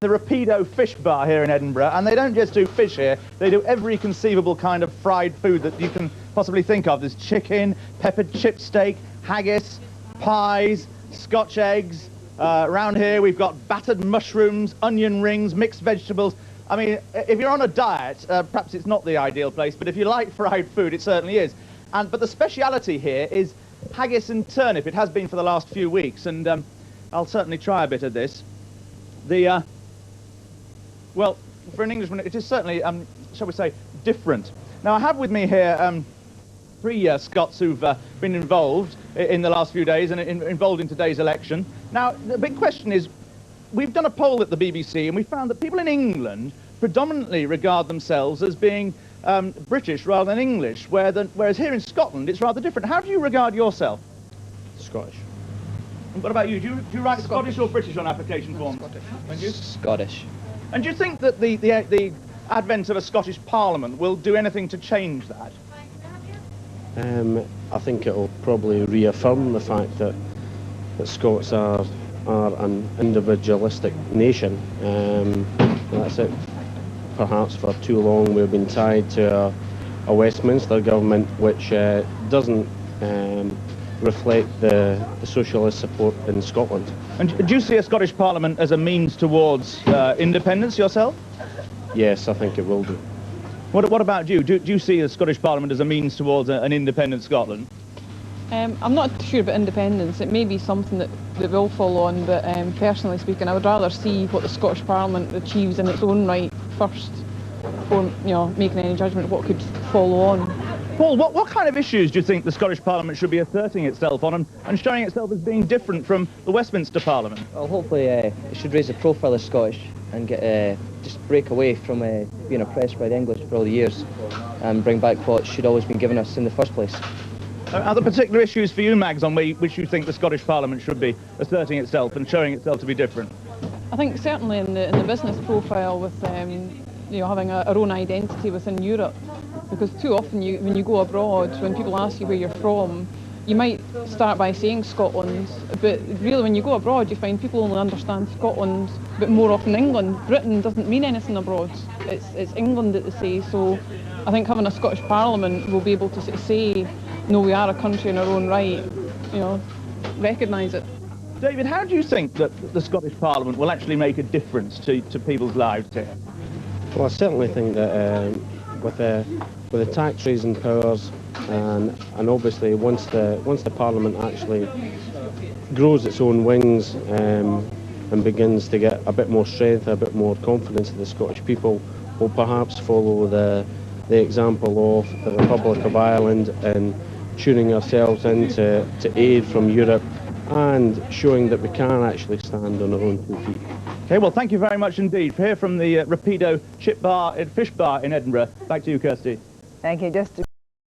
The Rapido fish bar here in Edinburgh, and they don't just do fish here, they do every conceivable kind of fried food that you can possibly think of. There's chicken, peppered chip steak, haggis, pies, Scotch eggs. Around here we've got battered mushrooms, onion rings, mixed vegetables. I mean, if you're on a diet, perhaps it's not the ideal place, but if you like fried food, it certainly is. But the speciality here is haggis and turnip. It has been for the last few weeks, and I'll certainly try a bit of this. Well, for an Englishman, it is certainly, shall we say, different. Now, I have with me here three Scots who've been involved in the last few days and involved in today's election. Now, the big question is, we've done a poll at the BBC and we found that people in England predominantly regard themselves as being British rather than English, whereas here in Scotland it's rather different. How do you regard yourself? Scottish. And what about you? Do you write Scottish or British on application forms? Scottish. And you? Scottish. And do you think that the advent of a Scottish Parliament will do anything to change that? I think it will probably reaffirm the fact that Scots are an individualistic nation. That's it. Perhaps for too long we've been tied to a Westminster government which doesn't reflect the socialist support in Scotland. And do you see a Scottish Parliament as a means towards independence yourself? Yes, I think it will do. What about you? Do you see the Scottish Parliament as a means towards an independent Scotland? I'm not sure about independence. It may be something that will fall on, but personally speaking, I would rather see what the Scottish Parliament achieves in its own right first, before making any judgment of what could follow on. Paul, what kind of issues do you think the Scottish Parliament should be asserting itself on and showing itself as being different from the Westminster Parliament? Well, hopefully it should raise the profile of Scottish and get just break away from being oppressed by the English for all the years and bring back what should always been given us in the first place. Are there particular issues for you, Mags, on which you think the Scottish Parliament should be asserting itself and showing itself to be different? I think certainly in the business profile with having our own identity within Europe, because too often when you go abroad, when people ask you where you're from, you might start by saying Scotland, but really when you go abroad you find people only understand Scotland, but more often England. Britain doesn't mean anything abroad, it's England that they say, so I think having a Scottish Parliament will be able to sort of say, no, we are a country in our own right, recognise it. David, how do you think that the Scottish Parliament will actually make a difference to people's lives here? Well, I certainly think that with the tax raising powers and obviously once the Parliament actually grows its own wings and begins to get a bit more strength, a bit more confidence in the Scottish people, will perhaps follow the example of the Republic of Ireland and tuning ourselves into aid from Europe and showing that we can actually stand on our own 2 feet. Okay, well, thank you very much indeed. Here from the Rapido fish bar in Edinburgh, back to you, Kirsty. Thank you. Just to